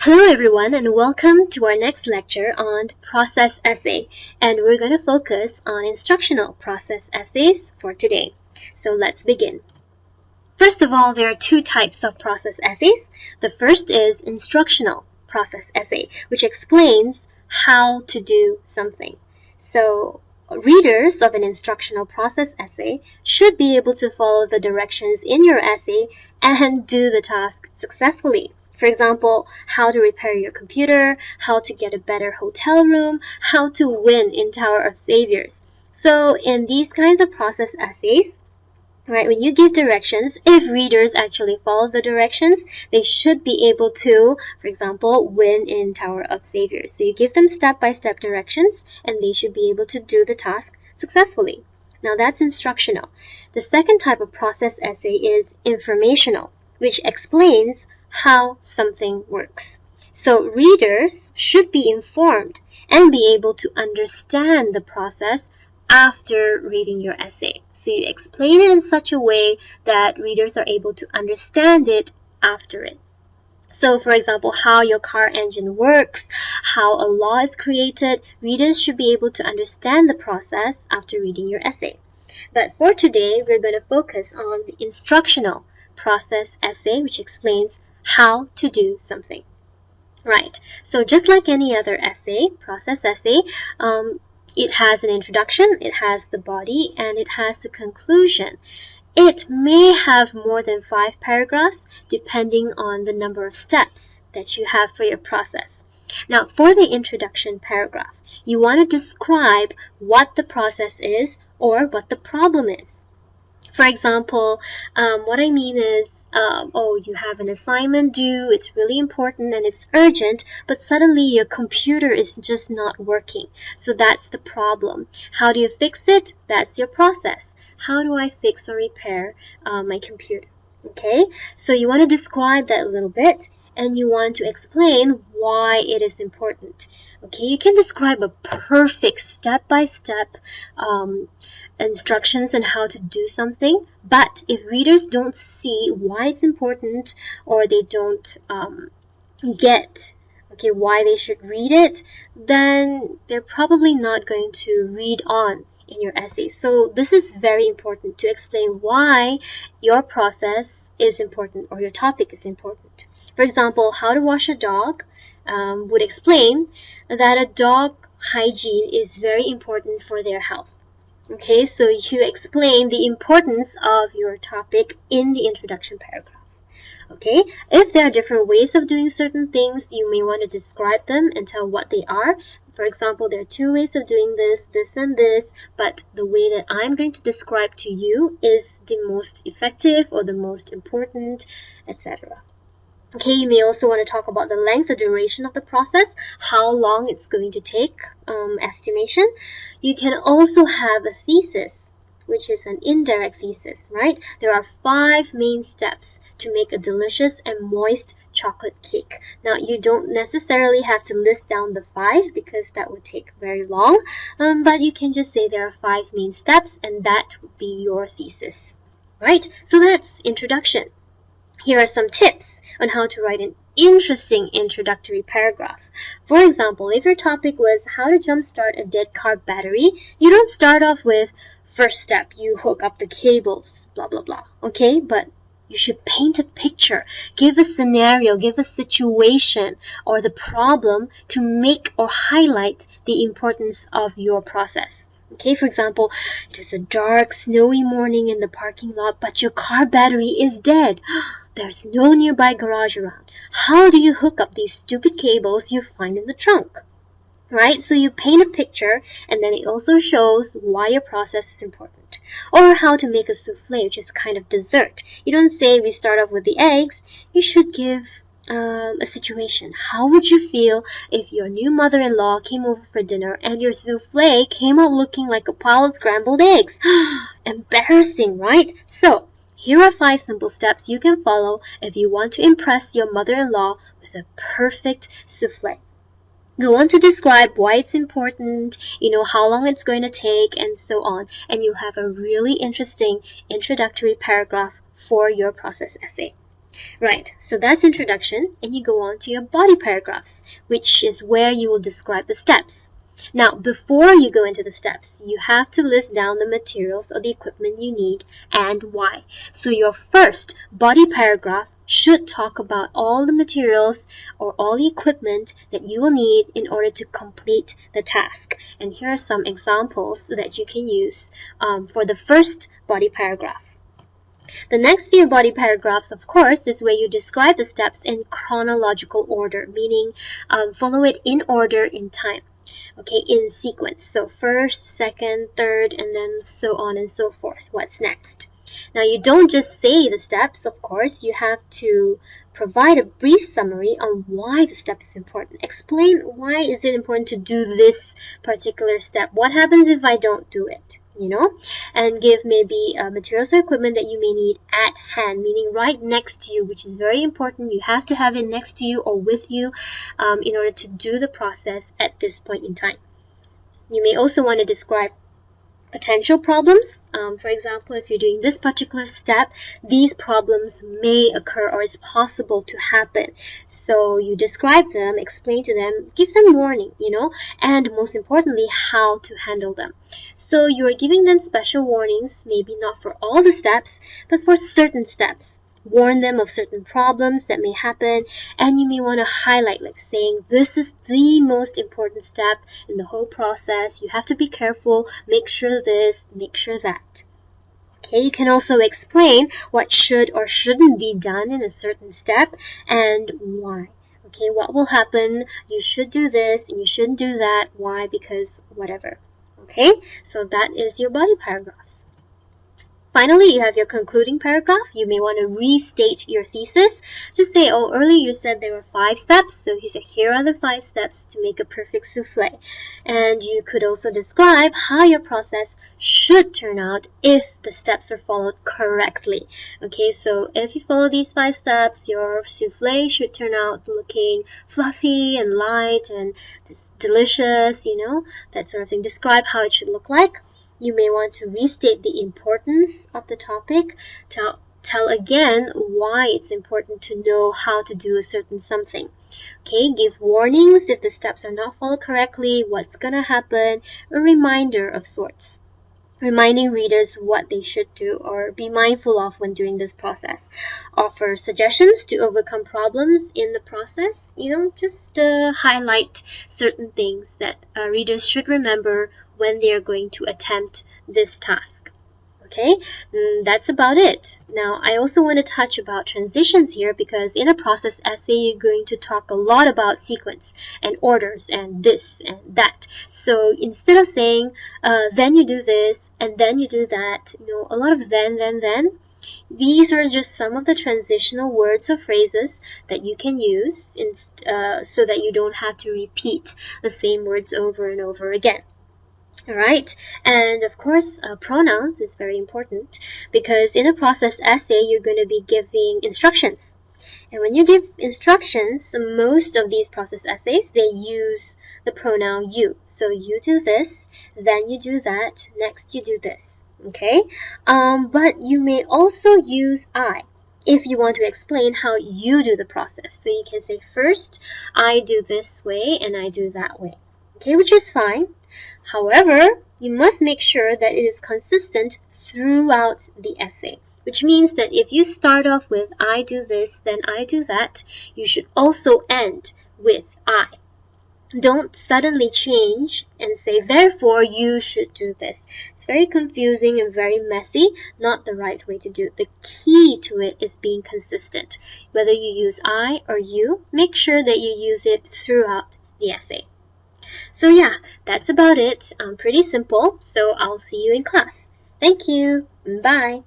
Hello everyone and welcome to our next lecture on process essay, and we're going to focus on instructional process essays for today. So let's begin. First of all, there are two types of process essays. The first is instructional process essay, which explains how to do something. So readers of an instructional process essay should be able to follow the directions in your essay and do the task successfully. For example, how to repair your computer, how to get a better hotel room, how to win in Tower of Saviors. So in these kinds of process essays, right, when you give directions, if readers actually follow the directions, they should be able to, for example, win in Tower of Saviors. So you give them step-by-step directions and they should be able to do the task successfully. Now that's instructional. The second type of process essay is informational, which explains how something works. So readers should be informed and be able to understand the process after reading your essay. So you explain it in such a way that readers are able to understand it after it. So for example, how your car engine works, how a law is created, readers should be able to understand the process after reading your essay. But for today, we're going to focus on the instructional process essay, which explains how to do something. Right, so just like any other essay, process essay, it has an introduction, it has the body, and it has the conclusion. It may have more than 5 paragraphs depending on the number of steps that you have for your process. Now, for the introduction paragraph, you want to describe what the process is or what the problem is. For example, what I mean is, you have an assignment due, it's really important and it's urgent, but suddenly your computer is just not working. So that's the problem. How do you fix it? That's your process. How do I fix or repair my computer? Okay, so you want to describe that a little bit and you want to explain why it is important. Okay, you can describe a perfect step-by-step instructions on how to do something, but if readers don't see why it's important or they don't get why they should read it, then they're probably not going to read on in your essay. So this is very important to explain why your process is important or your topic is important. For example, how to wash a dog would explain that a dog hygiene is very important for their health. Okay, so you explain the importance of your topic in the introduction paragraph. Okay, if there are different ways of doing certain things, you may want to describe them and tell what they are. For example, there are 2 ways of doing this, this and this, but the way that I'm going to describe to you is the most effective or the most important, etc. Okay, you may also want to talk about the length or duration of the process, how long it's going to take, estimation. You can also have a thesis, which is an indirect thesis, right? There are 5 main steps to make a delicious and moist chocolate cake. Now, you don't necessarily have to list down the 5 because that would take very long, but you can just say there are 5 main steps and that would be your thesis, right? So that's introduction. Here are some tips on how to write an interesting introductory paragraph. For example, if your topic was how to jumpstart a dead car battery, you don't start off with first step, you hook up the cables, blah, blah, blah. Okay, but you should paint a picture, give a scenario, give a situation or the problem to make or highlight the importance of your process. Okay, for example, it is a dark, snowy morning in the parking lot, but your car battery is dead. There's no nearby garage around. How do you hook up these stupid cables you find in the trunk? Right? So you paint a picture and then it also shows why your process is important. Or how to make a souffle, which is kind of dessert. You don't say we start off with the eggs. You should give a situation. How would you feel if your new mother-in-law came over for dinner and your souffle came out looking like a pile of scrambled eggs? Embarrassing, right? So here are 5 simple steps you can follow if you want to impress your mother-in-law with a perfect souffle. Go on to describe why it's important, how long it's going to take, and so on. And you'll have a really interesting introductory paragraph for your process essay. Right, so that's introduction, and you go on to your body paragraphs, which is where you will describe the steps. Now, before you go into the steps, you have to list down the materials or the equipment you need and why. So your first body paragraph should talk about all the materials or all the equipment that you will need in order to complete the task. And here are some examples that you can use for the first body paragraph. The next few body paragraphs, of course, is where you describe the steps in chronological order, meaning follow it in order in time. Okay, in sequence. So first, second, third, and then so on and so forth. What's next? Now, you don't just say the steps, of course. You have to provide a brief summary on why the step is important. Explain why is it important to do this particular step. What happens if I don't do it? And give maybe materials or equipment that you may need at hand, meaning right next to you, which is very important. You have to have it next to you or with you in order to do the process at this point in time. You may also want to describe potential problems. For example, if you're doing this particular step, these problems may occur or it's possible to happen. So you describe them, explain to them, give them warning, and most importantly, how to handle them. So you're giving them special warnings, maybe not for all the steps, but for certain steps. Warn them of certain problems that may happen, and you may want to highlight, like saying, this is the most important step in the whole process. You have to be careful, make sure this, make sure that. Okay, you can also explain what should or shouldn't be done in a certain step and why. Okay, what will happen? You should do this and you shouldn't do that. Why? Because whatever. Okay, so that is your body paragraphs. Finally, you have your concluding paragraph. You may want to restate your thesis. Just say, oh, earlier you said there were 5 steps, so here are the 5 steps to make a perfect souffle. And you could also describe how your process should turn out if the steps are followed correctly. Okay, so if you follow these 5 steps, your souffle should turn out looking fluffy and light and delicious, that sort of thing. Describe how it should look like. You may want to restate the importance of the topic, tell again why it's important to know how to do a certain something. Okay, give warnings if the steps are not followed correctly, what's gonna happen, a reminder of sorts. Reminding readers what they should do or be mindful of when doing this process. Offer suggestions to overcome problems in the process. Just highlight certain things that readers should remember when they are going to attempt this task. Okay, that's about it. Now, I also want to touch about transitions here because in a process essay, you're going to talk a lot about sequence and orders and this and that. So instead of saying, then you do this and then you do that, a lot of then, these are just some of the transitional words or phrases that you can use so that you don't have to repeat the same words over and over again. Alright, and of course, pronouns is very important because in a process essay, you're going to be giving instructions. And when you give instructions, most of these process essays, they use the pronoun you. So you do this, then you do that, next you do this. Okay, but you may also use I if you want to explain how you do the process. So you can say first, I do this way and I do that way. Okay, which is fine. However, you must make sure that it is consistent throughout the essay, which means that if you start off with I do this, then I do that, you should also end with I. Don't suddenly change and say, therefore, you should do this. It's very confusing and very messy, not the right way to do it. The key to it is being consistent. Whether you use I or you, make sure that you use it throughout the essay. So yeah, that's about it. Pretty simple. So I'll see you in class. Thank you. Bye.